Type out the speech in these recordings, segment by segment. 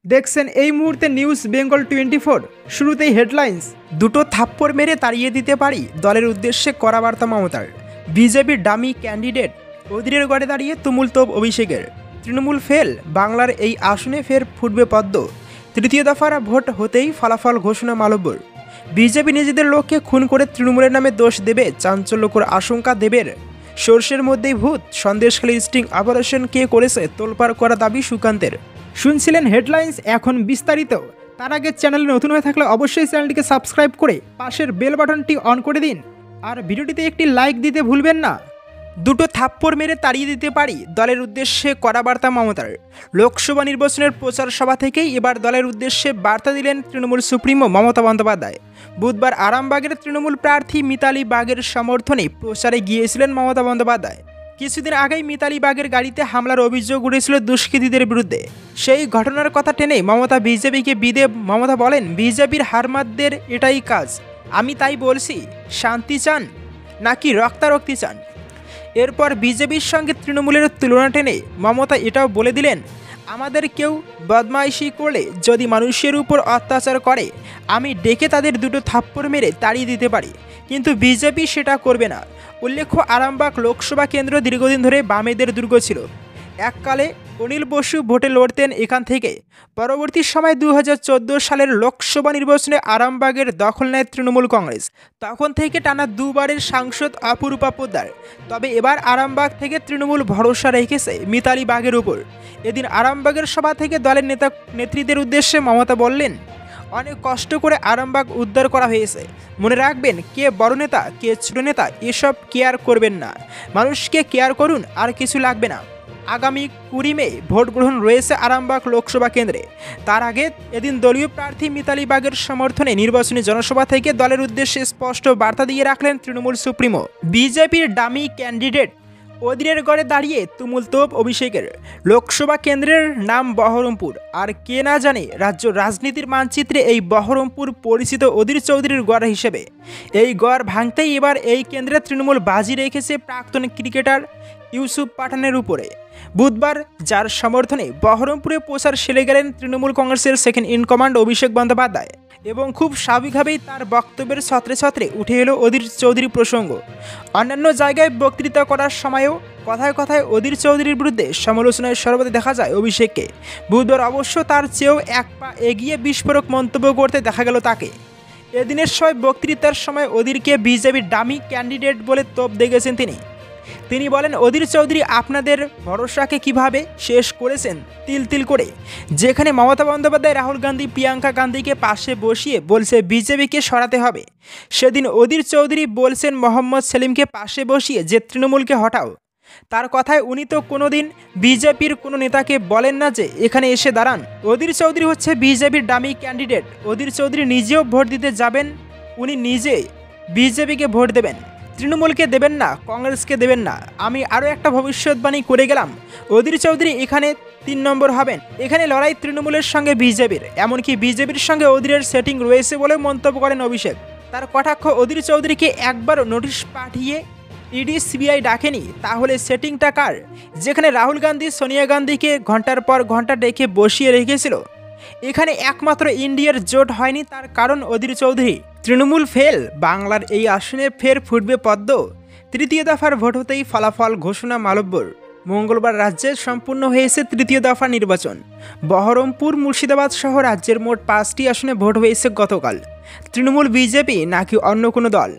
দেখছেন এই মুহূর্তে নিউজ বেঙ্গল 24। শুরুতেই হেডলাইন্স। দুটো থাপ্পড় মেরে তাড়িয়ে দিতে পারি, দলের উদ্দেশ্যে কড়া বার্তা মমতার। বিজেপির ডামি ক্যান্ডিডেট অধীরের গড়ে দাঁড়িয়ে তুমুল তোপ অভিষেকের। তৃণমূল ফেল, বাংলার এই আসনে ফের ফুটবে পদ্ম। তৃতীয় দফার ভোট হতেই ফলাফল ঘোষণা মালব্যর। বিজেপি নিজেদের লোককে খুন করে তৃণমূলের নামে দোষ দেবে, চাঞ্চল্যকর আশঙ্কা দেবের। সর্ষের মধ্যেই ভূত, সন্দেশখালী স্টিং অপারেশন কে করেছে তোলপাড় করা দাবি সুকান্তের। শুনছিলেন হেডলাইন্স, এখন বিস্তারিত। তার আগে চ্যানেলে নতুন হয়ে থাকলে অবশ্যই চ্যানেলটিকে সাবস্ক্রাইব করে পাশের বেল বাটনটি অন করে দিন, আর ভিডিওটিতে একটি লাইক দিতে ভুলবেন না। দুটো থাপ্পড় মেরে তাড়িয়ে দিতে পারি, দলের উদ্দেশ্যে কড়া বার্তা মমতার। লোকসভা নির্বাচনের প্রচার সভা থেকেই এবার দলের উদ্দেশ্যে বার্তা দিলেন তৃণমূল সুপ্রিমো মমতা বন্দ্যোপাধ্যায়। বুধবার আরামবাগের তৃণমূল প্রার্থী মিতালি বাগের সমর্থনে প্রচারে গিয়েছিলেন মমতা বন্দ্যোপাধ্যায়। কিছুদিন আগেই মিতালি বাগের গাড়িতে হামলার অভিযোগ উঠেছিল দুষ্কৃতীদের বিরুদ্ধে। সেই ঘটনার কথা টেনে মমতা বিজেপিকে মমতা বলেন, বিজেপির হারমাতদের এটাই কাজ। আমি তাই বলছি, শান্তি চান নাকি রক্তারক্তি চান? এরপর বিজেপির সঙ্গে তৃণমূলের তুলনা টেনে মমতা এটাও বলে দিলেন, আমাদের কেউ বদমাইশি করলে, যদি মানুষের উপর অত্যাচার করে, আমি ডেকে তাদের দুটো থাপ্পড় মেরে তাড়িয়ে দিতে পারি, কিন্তু বিজেপি সেটা করবে না। উল্লেখ্য, আরামবাগ লোকসভা কেন্দ্র দীর্ঘদিন ধরে বামেদের দুর্গ ছিল। এককালে অনিল বসু ভোটে লড়তেন এখান থেকে। পরবর্তী সময় 2014 সালের লোকসভা নির্বাচনে আরামবাগের দখল নেয় তৃণমূল কংগ্রেস। তখন থেকে টানা দুবারের সাংসদ অপরূপা পোদ্দার। তবে এবার আরামবাগ থেকে তৃণমূল ভরসা রেখেছে মিতালি বাগের উপর। এদিন আরামবাগের সভা থেকে দলের নেত্রীদের উদ্দেশ্যে মমতা বললেন, অনেক কষ্ট করে আরামবাগ উদ্ধার করা হয়েছে। মনে রাখবেন, কে বড় নেতা কে ছোট নেতা এসব কেয়ার করবেন না, মানুষকে কেয়ার করুন, আর কিছু লাগবে না। আগামী 20 মে ভোট গ্রহণ রয়েছে আরামবাগ লোকসভা কেন্দ্রে। তার আগে এদিন দলীয় প্রার্থী মিতালি বাগের সমর্থনে নির্বাচনী জনসভা থেকে দলের উদ্দেশ্যে স্পষ্ট বার্তা দিয়ে রাখলেন তৃণমূল সুপ্রিমো। বিজেপির ডামি ক্যান্ডিডেট অধীরের গড়ে দাঁড়িয়ে তুমুল তোপ অভিষেকের। লোকসভা কেন্দ্রের নাম বহরমপুর, আর কে না জানে রাজ্য রাজনীতির মানচিত্রে এই বহরমপুর পরিচিত অধীর চৌধুরীর গড় হিসেবে। এই গড় ভাঙতেই এবার এই কেন্দ্রে তৃণমূল বাজি রেখেছে প্রাক্তন ক্রিকেটার ইউসুফ পাঠানের উপরে। বুধবার যার সমর্থনে বহরমপুরে প্রচার সেরে গেলেন তৃণমূল কংগ্রেসের second in command Abhishek Bandyopadhyay, এবং খুব স্বাভাবিকভাবেই তার বক্তব্যের ছত্রে ছত্রে উঠে এলো অধীর চৌধুরী প্রসঙ্গ। অন্যান্য জায়গায় বক্তৃতা করার সময়ও কথায় কথায় অধীর চৌধুরীর বিরুদ্ধে সমালোচনায় সর্বদা দেখা যায় অভিষেককে। বুধবার অবশ্য তার চেয়েও এক পা এগিয়ে বিস্ফোরক মন্তব্য করতে দেখা গেল তাকে। এদিনের সময় বক্তৃতার সময় অধীরকে বিজেপির ডামি ক্যান্ডিডেট বলে তোপ দেখেছেন তিনি বলেন, অধীর চৌধুরী আপনাদের ভরসাকে কিভাবে শেষ করেছেন তিল তিল করে। যেখানে মমতা বন্দ্যোপাধ্যায় রাহুল গান্ধী প্রিয়াঙ্কা গান্ধীকে পাশে বসিয়ে বলছে বিজেপিকে সরাতে হবে, সেদিন অধীর চৌধুরী বলছেন মোহাম্মদ সেলিমকে পাশে বসিয়ে যে তৃণমূলকে হটাও। তার কথায় উনি তো কোনোদিন বিজেপির কোনো নেতাকে বলেন না যে এখানে এসে দাঁড়ান। অধীর চৌধুরী হচ্ছে বিজেপির ডামি ক্যান্ডিডেট। অধীর চৌধুরী নিজেও ভোট দিতে যাবেন, উনি নিজে বিজেপিকে ভোট দেবেন, তৃণমূলকে দেবেন না, কংগ্রেসকে দেবেন না। আমি আরও একটা ভবিষ্যৎবাণী করে গেলাম, অধীর চৌধুরী এখানে 3 নম্বর হবেন। এখানে লড়াই তৃণমূলের সঙ্গে বিজেপির, এমনকি বিজেপির সঙ্গে অধীরের সেটিং রয়েছে বলেও মন্তব্য করেন অভিষেক। তার কটাক্ষ, অধীর চৌধুরীকে একবারও নোটিশ পাঠিয়ে ইডি সিবিআই ডাকেনি, তাহলে সেটিংটা কার? যেখানে রাহুল গান্ধী সোনিয়া গান্ধীকে ঘন্টার পর ঘন্টা ডেকে বসিয়ে রেখেছিল, এখানে একমাত্র ইন্ডিয়ার জোট হয়নি, তার কারণ অধীর চৌধুরী। তৃণমূল ফেল, বাংলার এই আসনে ফের ফুটবে পদ্ম। তৃতীয় দফার ভোট হতেই ফলাফল ঘোষণা মালব্যর। মঙ্গলবার রাজ্যে সম্পূর্ণ হয়েছে তৃতীয় দফা নির্বাচন। বহরমপুর, মুর্শিদাবাদ সহ রাজ্যের মোট 5টি আসনে ভোট হয়েছে গতকাল। তৃণমূল, বিজেপি নাকি অন্য কোনো দল,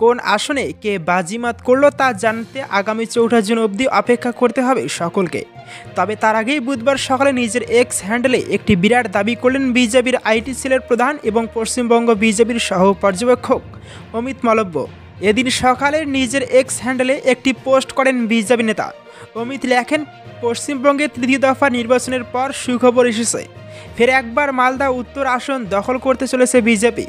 কোন আসনে কে বাজিমাত করলো তা জানতে আগামী 4 জুন অবধি অপেক্ষা করতে হবে সকলকে। তবে তার আগেই বুধবার সকালে নিজের এক্স হ্যান্ডেলে একটি বিরাট দাবি করলেন বিজেপির আইটি সেলের প্রধান এবং পশ্চিমবঙ্গ বিজেপির সহ পর্যবেক্ষক অমিত মালব্য। এদিন সকালে নিজের এক্স হ্যান্ডেলে একটি পোস্ট করেন বিজেপি নেতা অমিত। লেখেন, পশ্চিমবঙ্গে তৃতীয় দফা নির্বাচনের পর সুখবর এসেছে। ফের একবার মালদা উত্তর আসন দখল করতে চলেছে বিজেপি।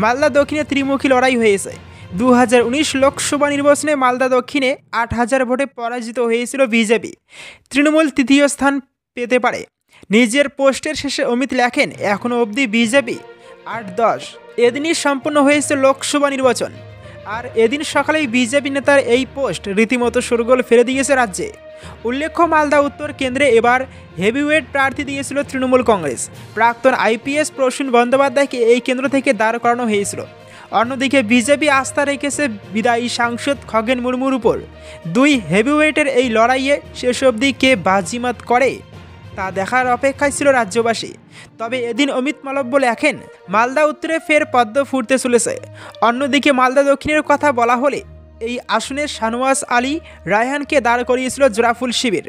মালদা দক্ষিণে ত্রিমুখী লড়াই হয়েছে। 2019 লোকসভা নির্বাচনে মালদা দক্ষিণে 8000 ভোটে পরাজিত হয়েছিল বিজেপি। তৃণমূল তৃতীয় স্থান পেতে পারে। নিজের পোস্টের শেষে অমিত লেখেন, এখনও অবধি বিজেপি 8-10। এদিনই সম্পন্ন হয়েছে লোকসভা নির্বাচন। আর এদিন সকালেই বিজেপি নেতার এই পোস্ট রীতিমতো শোরগোল ফেলে দিয়েছে রাজ্যে। উল্লেখ্য, মালদা উত্তর কেন্দ্রে এবার হেভিওয়েট প্রার্থী দিয়েছিল তৃণমূল কংগ্রেস। প্রাক্তন আইপিএস প্রসূন বন্দ্যোপাধ্যায়কে এই কেন্দ্র থেকে দাঁড় করানো হয়েছিল। অন্যদিকে বিজেপি আস্থা রেখেছে বিদায়ী সাংসদ খগেন মুর্মুর উপর। দুই হেভিওয়েটের এই লড়াইয়ে শেষ অবধি কে বাজিমাত করে তা দেখার অপেক্ষায় ছিল রাজ্যবাসী। তবে এদিন অমিত মালব্য লেখেন, মালদা উত্তরে ফের পদ্ম ফুটতে চলেছে। অন্যদিকে মালদা দক্ষিণের কথা বলা হলে এই আসনে শাহনওয়াজ আলী রায়হানকে দাঁড় করিয়েছিল জোড়াফুল শিবির।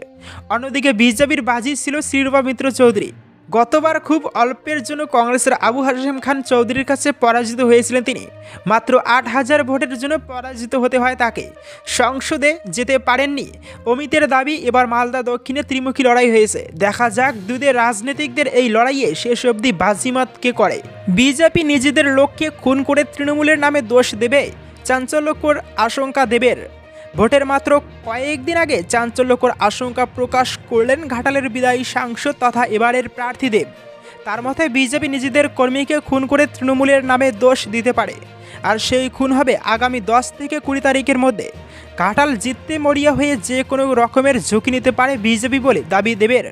অন্যদিকে বিজেপির বাজি ছিল শ্রীরূপা মিত্র চৌধুরী। গতবার খুব অল্পের জন্য কংগ্রেসের আবু হাশেম খান চৌধুরীর কাছে পরাজিত হয়েছিলেন তিনি। মাত্র 8,000 ভোটের জন্য পরাজিত হতে হয় তাকে। সংসদে যেতে পারেননি। অমিতের দাবি, এবার মালদা দক্ষিণে ত্রিমুখী লড়াই হয়েছে। দেখা যাক দুদের রাজনীতিকদের এই লড়াইয়ে শেষ অবধি বাজিমাত কে করে। বিজেপি নিজেদের লোককে খুন করে তৃণমূলের নামে দোষ দেবে, চাঞ্চল্যকর আশঙ্কা দেবের। ভোটের মাত্র কয়েকদিন আগে চাঞ্চল্যকর আশঙ্কা প্রকাশ করলেন ঘাটালের বিদায়ী সাংসদ তথা এবারের প্রার্থী দেব। তার মতে বিজেপি নিজেদের কর্মীকে খুন করে তৃণমূলের নামে দোষ দিতে পারে, আর সেই খুন হবে আগামী 10 থেকে 20 তারিখের মধ্যে। ঘাটাল জিততে মরিয়া হয়ে যে কোনো রকমের ঝুঁকি নিতে পারে বিজেপি বলে দাবি দেবের।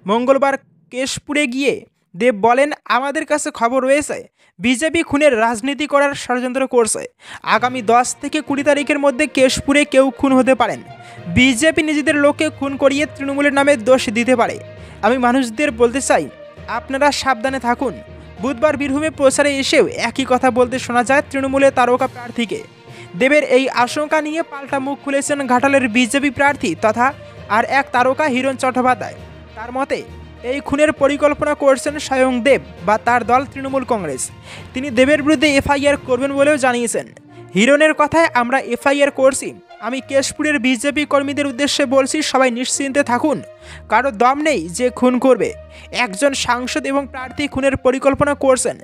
মঙ্গলবার কেশপুরে গিয়ে দেব বলেন, আমাদের কাছে খবর রয়েছে বিজেপি খুনের রাজনীতি করার ষড়যন্ত্র করছে। আগামী 10 থেকে 20 তারিখের মধ্যে কেশপুরে কেউ খুন হতে পারেন। বিজেপি নিজেদের লোককে খুন করিয়ে তৃণমূলের নামে দোষ দিতে পারে। আমি মানুষদের বলতে চাই, আপনারা সাবধানে থাকুন। বুধবার বীরভূমে প্রচারে এসেও একই কথা বলতে শোনা যায় তৃণমূলের তারকা প্রার্থীকে। দেবের এই আশঙ্কা নিয়ে পাল্টা মুখ খুলেছেন ঘাটালের বিজেপি প্রার্থী তথা আর এক তারকা হিরণ চট্টোপাধ্যায়। তার মতে এই খুনের পরিকল্পনা করছেন স্বয়ং দেব বা তার দল তৃণমূল কংগ্রেস। তিনি দেবের বিরুদ্ধে এফআইআর করবেন বলেও জানিয়েছেন। হিরণের কথায়, আমরা এফআইআর করছি। আমি কেশপুরের বিজেপি কর্মীদের উদ্দেশ্যে বলছি, সবাই নিশ্চিন্তে থাকুন। কারো দম নেই যে খুন করবে। একজন সাংসদ এবং প্রার্থী খুনের পরিকল্পনা করছেন।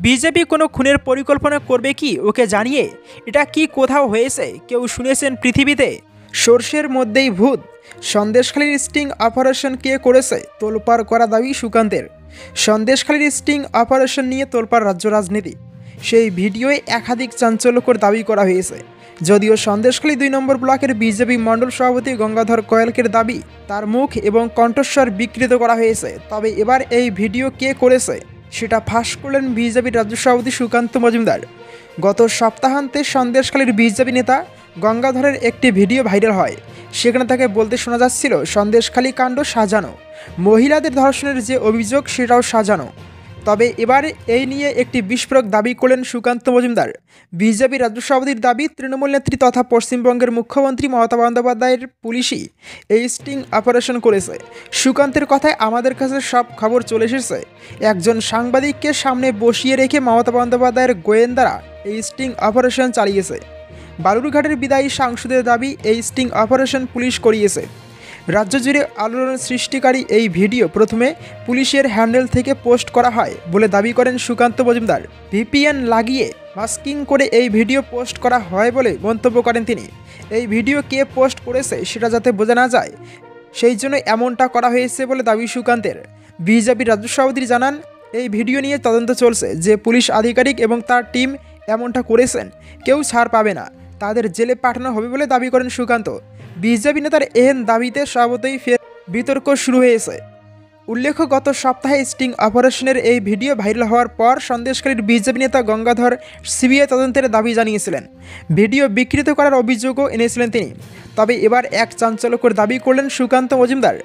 বিজেপি কোনো খুনের পরিকল্পনা করবে কি ওকে জানিয়ে? এটা কি কোথাও হয়েছে? কেউ শুনেছেন পৃথিবীতে? সর্ষের মধ্যেই ভূত। সন্দেশখালীর স্টিং অপারেশন কে করেছে? তোলপাড় করা দাবি সুকান্তের। সন্দেশখালীর স্টিং অপারেশন নিয়ে তোলপাড় রাজ্য রাজনীতি। সেই ভিডিওয়ে একাধিক চাঞ্চল্যকর দাবি করা হয়েছে। যদিও সন্দেশখালী 2 নম্বর ব্লকের বিজেপি মণ্ডল সভাপতি গঙ্গাধর কয়ালকের দাবি তার মুখ এবং কণ্ঠস্বর বিকৃত করা হয়েছে, তবে এবার এই ভিডিও কে করেছে সেটা ফাঁস করলেন বিজেপির রাজ্য সভাপতি সুকান্ত মজুমদার। গত সপ্তাহান্তে সন্দেশখালীর বিজেপি নেতা গঙ্গাধরের একটি ভিডিও ভাইরাল হয়। সেখানে তাকে বলতে শোনা যাচ্ছিল, সন্দেশখালী কাণ্ড সাজানো, মহিলাদের ধর্ষণের যে অভিযোগ সেটাও সাজানো। তবে এবার এই নিয়ে একটি বিস্ফোরক দাবি করলেন সুকান্ত মজুমদার। বিজেপি রাজ্য সভাপতির দাবি, তৃণমূল নেত্রী তথা পশ্চিমবঙ্গের মুখ্যমন্ত্রী মমতা বন্দ্যোপাধ্যায়ের পুলিশই এই স্টিং অপারেশন করেছে। সুকান্তের কথায়, আমাদের কাছে সব খবর চলে এসেছে। একজন সাংবাদিককে সামনে বসিয়ে রেখে মমতা বন্দ্যোপাধ্যায়ের গোয়েন্দারা এই স্টিং অপারেশন চালিয়েছে। বালুরঘাটের বিদায়ী সাংসদের দাবি, এই স্টিং অপারেশন পুলিশ করিয়েছে। রাজ্য জুড়ে আলোড়ন সৃষ্টিকারী এই ভিডিও প্রথমে পুলিশের হ্যান্ডেল থেকে পোস্ট করা হয় বলে দাবি করেন সুকান্ত মজুমদার। ভিপিএন লাগিয়ে মাস্কিং করে এই ভিডিও পোস্ট করা হয় বলে মন্তব্য করেন তিনি। এই ভিডিও কে পোস্ট করেছে সেটা যাতে বোঝা না যায়, সেই জন্য এমনটা করা হয়েছে বলে দাবি সুকান্তের। বিজেপির রাজ্য সভাপতি জানান, এই ভিডিও নিয়ে তদন্ত চলছে। যে পুলিশ আধিকারিক এবং তার টিম এমনটা করেছেন কেউ ছাড় পাবে না, তাদের জেলে পাঠানো হবে বলে দাবি করেন সুকান্ত। বিজেপি নেতার এহেন দাবিতে স্বভাবতই ফের বিতর্ক শুরু হয়েছে। উল্লেখ্য, গত সপ্তাহে স্টিং অপারেশনের এই ভিডিও ভাইরাল হওয়ার পর সন্দেশখালীর বিজেপি নেতা গঙ্গাধর সিবিআই তদন্তের দাবি জানিয়েছিলেন। ভিডিও বিকৃত করার অভিযোগও এনেছিলেন তিনি। তবে এবার এক চাঞ্চল্যকর দাবি করলেন সুকান্ত মজুমদার,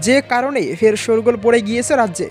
যে কারণে ফের শোরগোল পড়ে গিয়েছে রাজ্যে।